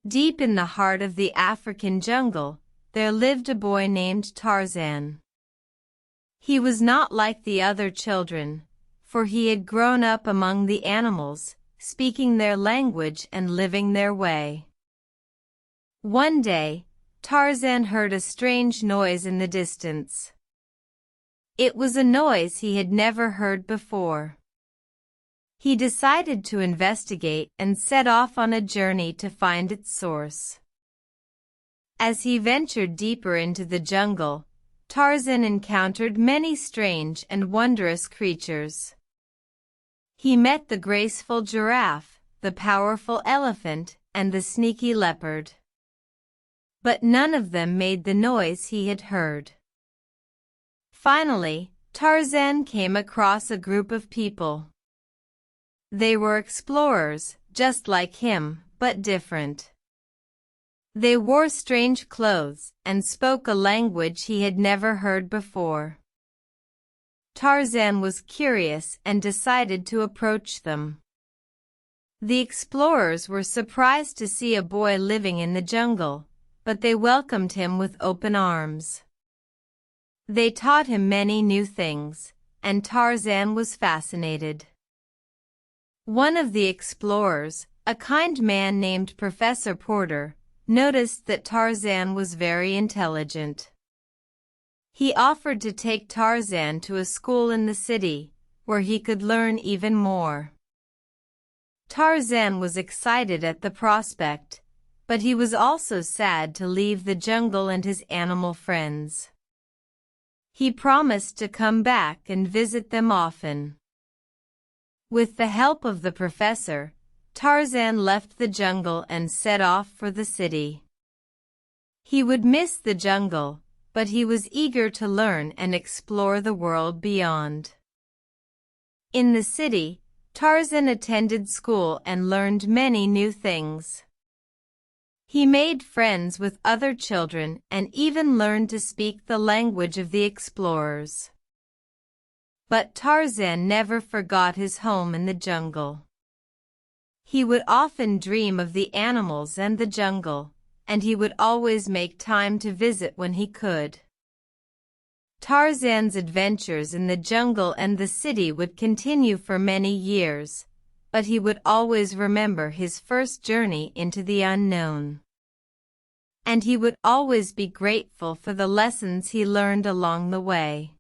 Deep in the heart of the African jungle, there lived a boy named Tarzan. He was not like the other children, for he had grown up among the animals, speaking their language and living their way. One day, Tarzan heard a strange noise in the distance. It was a noise he had never heard before. He decided to investigate and set off on a journey to find its source. As he ventured deeper into the jungle, Tarzan encountered many strange and wondrous creatures. He met the graceful giraffe, the powerful elephant, and the sneaky leopard. But none of them made the noise he had heard. Finally, Tarzan came across a group of people. They were explorers, just like him, but different. They wore strange clothes and spoke a language he had never heard before. Tarzan was curious and decided to approach them. The explorers were surprised to see a boy living in the jungle, but they welcomed him with open arms. They taught him many new things, and Tarzan was fascinated. One of the explorers, a kind man named Professor Porter, noticed that Tarzan was very intelligent. He offered to take Tarzan to a school in the city, where he could learn even more. Tarzan was excited at the prospect, but he was also sad to leave the jungle and his animal friends. He promised to come back and visit them often. With the help of the professor, Tarzan left the jungle and set off for the city. He would miss the jungle, but he was eager to learn and explore the world beyond. In the city, Tarzan attended school and learned many new things. He made friends with other children and even learned to speak the language of the explorers. But Tarzan never forgot his home in the jungle. He would often dream of the animals and the jungle, and he would always make time to visit when he could. Tarzan's adventures in the jungle and the city would continue for many years, but he would always remember his first journey into the unknown. And he would always be grateful for the lessons he learned along the way.